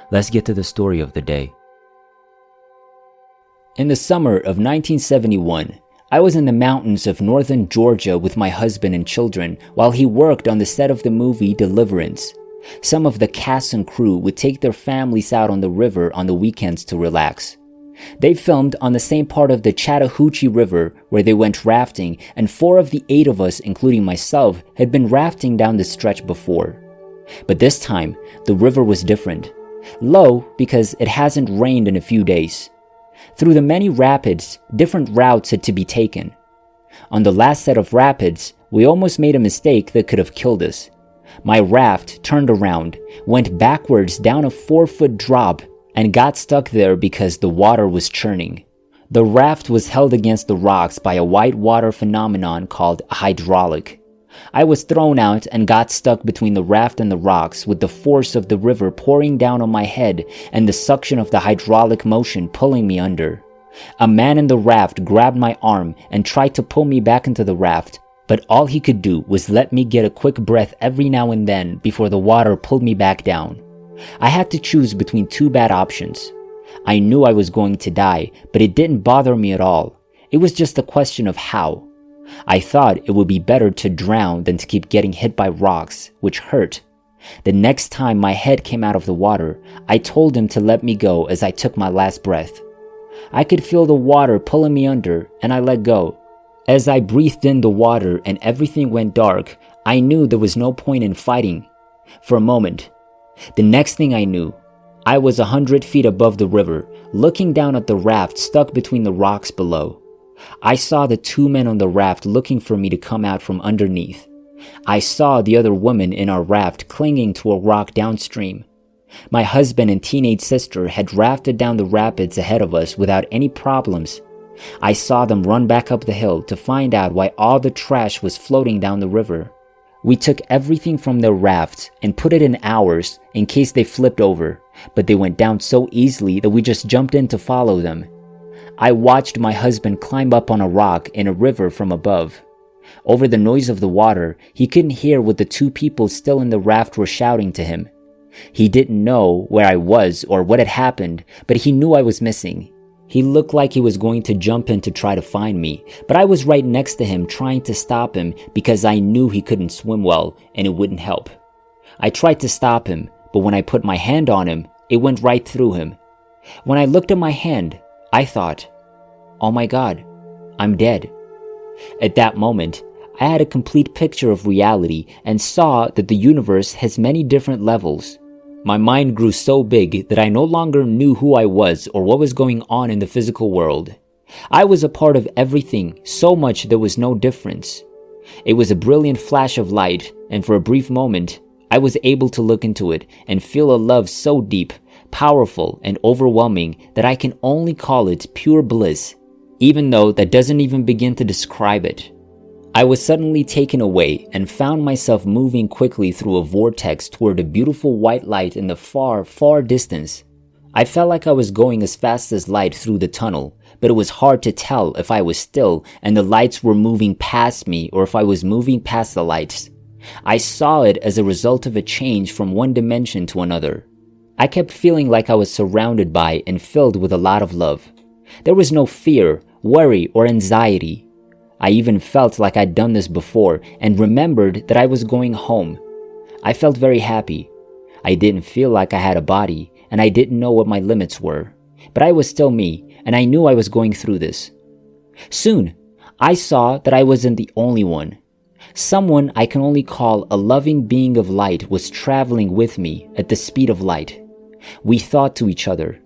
Let's get to the story of the day. In the summer of 1971, I was in the mountains of northern Georgia with my husband and children while he worked on the set of the movie Deliverance. Some of the cast and crew would take their families out on the river on the weekends to relax. They filmed on the same part of the Chattahoochee River where they went rafting, and 4 of the 8 of us, including myself, had been rafting down this stretch before. But this time, the river was different. Low because it hasn't rained in a few days. Through the many rapids, different routes had to be taken. On the last set of rapids, we almost made a mistake that could have killed us. My raft turned around, went backwards down a 4-foot drop, and got stuck there because the water was churning. The raft was held against the rocks by a white water phenomenon called a hydraulic. I was thrown out and got stuck between the raft and the rocks with the force of the river pouring down on my head and the suction of the hydraulic motion pulling me under. A man in the raft grabbed my arm and tried to pull me back into the raft, but all he could do was let me get a quick breath every now and then before the water pulled me back down. I had to choose between 2 bad options. I knew I was going to die, but it didn't bother me at all. It was just a question of how. I thought it would be better to drown than to keep getting hit by rocks, which hurt. The next time my head came out of the water, I told him to let me go as I took my last breath. I could feel the water pulling me under, and I let go. As I breathed in the water and everything went dark, I knew there was no point in fighting. For a moment. The next thing I knew, I was 100 feet above the river, looking down at the raft stuck between the rocks below. I saw the 2 men on the raft looking for me to come out from underneath. I saw the other woman in our raft clinging to a rock downstream. My husband and teenage sister had rafted down the rapids ahead of us without any problems. I saw them run back up the hill to find out why all the trash was floating down the river. We took everything from their raft and put it in ours in case they flipped over, but they went down so easily that we just jumped in to follow them. I watched my husband climb up on a rock in a river from above. Over the noise of the water, he couldn't hear what the 2 people still in the raft were shouting to him. He didn't know where I was or what had happened, but he knew I was missing. He looked like he was going to jump in to try to find me, but I was right next to him trying to stop him because I knew he couldn't swim well and it wouldn't help. I tried to stop him, but when I put my hand on him, it went right through him. When I looked at my hand, I thought, oh my God, I'm dead. At that moment, I had a complete picture of reality and saw that the universe has many different levels. My mind grew so big that I no longer knew who I was or what was going on in the physical world. I was a part of everything, so much there was no difference. It was a brilliant flash of light, and for a brief moment, I was able to look into it and feel a love so deep, powerful, and overwhelming that I can only call it pure bliss, even though that doesn't even begin to describe it. I was suddenly taken away and found myself moving quickly through a vortex toward a beautiful white light in the far, far distance. I felt like I was going as fast as light through the tunnel, but it was hard to tell if I was still and the lights were moving past me or if I was moving past the lights. I saw it as a result of a change from one dimension to another. I kept feeling like I was surrounded by and filled with a lot of love. There was no fear, worry, or anxiety. I even felt like I'd done this before and remembered that I was going home. I felt very happy. I didn't feel like I had a body, and I didn't know what my limits were. But I was still me, and I knew I was going through this. Soon, I saw that I wasn't the only one. Someone I can only call a loving being of light was traveling with me at the speed of light. We thought to each other.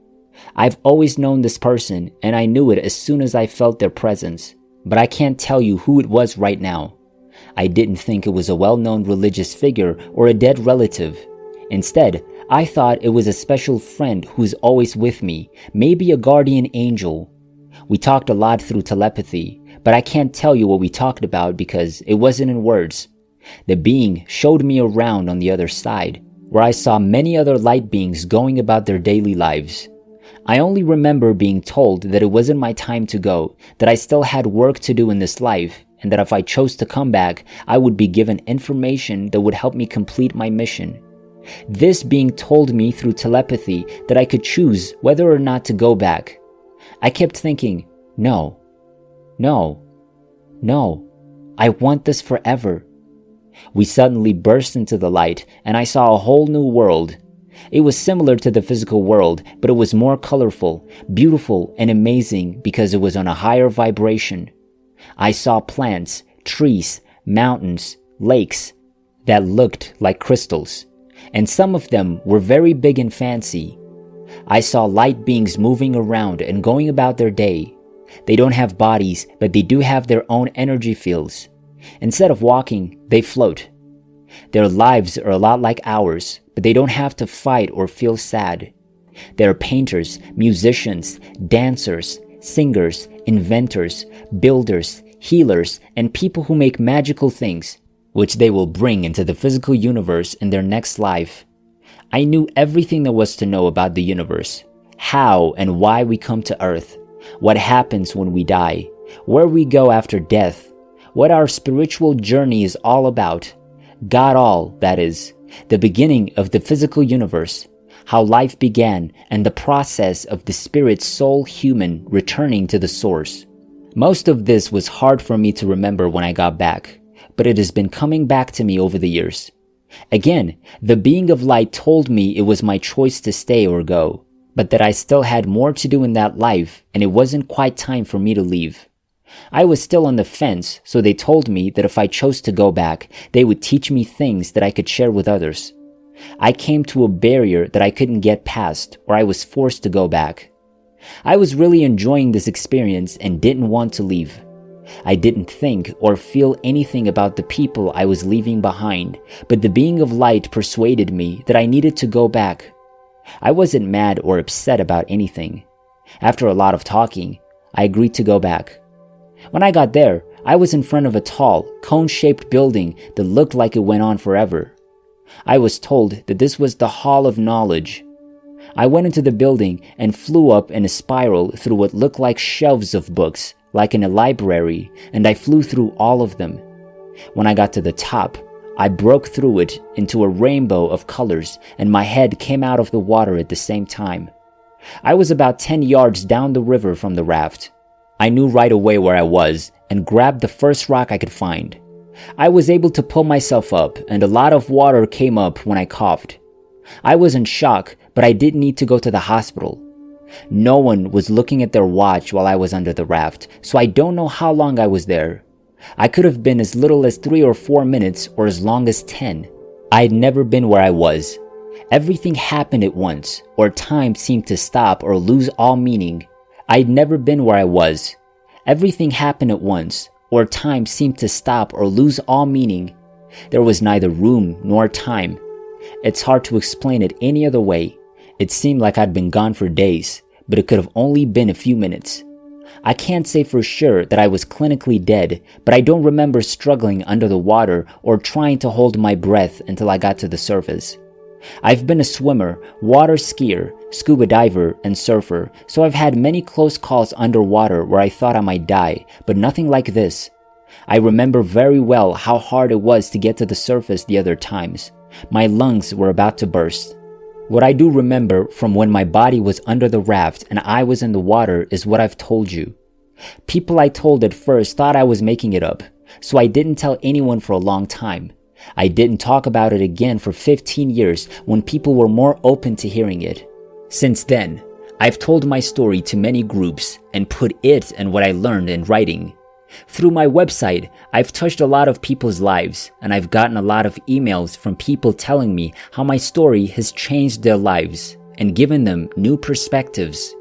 I've always known this person, and I knew it as soon as I felt their presence. But I can't tell you who it was right now. I didn't think it was a well-known religious figure or a dead relative. Instead, I thought it was a special friend who's always with me, maybe a guardian angel. We talked a lot through telepathy, but I can't tell you what we talked about because it wasn't in words. The being showed me around on the other side, where I saw many other light beings going about their daily lives. I only remember being told that it wasn't my time to go, that I still had work to do in this life, and that if I chose to come back, I would be given information that would help me complete my mission. This being told me through telepathy that I could choose whether or not to go back. I kept thinking, no, no, no, I want this forever. We suddenly burst into the light and I saw a whole new world. It was similar to the physical world, but it was more colorful, beautiful, and amazing because it was on a higher vibration. I saw plants, trees, mountains, lakes that looked like crystals, and some of them were very big and fancy. I saw light beings moving around and going about their day. They don't have bodies, but they do have their own energy fields. Instead of walking, they float. Their lives are a lot like ours, but they don't have to fight or feel sad. They are painters, musicians, dancers, singers, inventors, builders, healers, and people who make magical things, which they will bring into the physical universe in their next life. I knew everything there was to know about the universe, how and why we come to Earth, what happens when we die, where we go after death, what our spiritual journey is all about, God all, that is, the beginning of the physical universe, how life began, and the process of the spirit soul human returning to the source. Most of this was hard for me to remember when I got back, but it has been coming back to me over the years. Again, the being of light told me it was my choice to stay or go, but that I still had more to do in that life and it wasn't quite time for me to leave. I was still on the fence, so they told me that if I chose to go back, they would teach me things that I could share with others. I came to a barrier that I couldn't get past, or I was forced to go back. I was really enjoying this experience and didn't want to leave. I didn't think or feel anything about the people I was leaving behind, but the being of light persuaded me that I needed to go back. I wasn't mad or upset about anything. After a lot of talking, I agreed to go back. When I got there, I was in front of a tall, cone-shaped building that looked like it went on forever. I was told that this was the Hall of Knowledge. I went into the building and flew up in a spiral through what looked like shelves of books, like in a library, and I flew through all of them. When I got to the top, I broke through it into a rainbow of colors, and my head came out of the water at the same time. I was about 10 yards down the river from the raft. I knew right away where I was and grabbed the first rock I could find. I was able to pull myself up, and a lot of water came up when I coughed. I was in shock, but I didn't need to go to the hospital. No one was looking at their watch while I was under the raft, so I don't know how long I was there. I could have been as little as 3 or 4 minutes or as long as 10. I had never been where I was. Everything happened at once, or time seemed to stop or lose all meaning. I had never been where I was. Everything happened at once, or time seemed to stop or lose all meaning. There was neither room nor time. It's hard to explain it any other way. It seemed like I'd been gone for days, but it could have only been a few minutes. I can't say for sure that I was clinically dead, but I don't remember struggling under the water or trying to hold my breath until I got to the surface. I've been a swimmer, water skier, scuba diver, and surfer, so I've had many close calls underwater where I thought I might die, but nothing like this. I remember very well how hard it was to get to the surface the other times. My lungs were about to burst. What I do remember from when my body was under the raft and I was in the water is what I've told you. People I told at first thought I was making it up, so I didn't tell anyone for a long time. I didn't talk about it again for 15 years when people were more open to hearing it. Since then, I've told my story to many groups and put it and what I learned in writing. Through my website, I've touched a lot of people's lives, and I've gotten a lot of emails from people telling me how my story has changed their lives and given them new perspectives.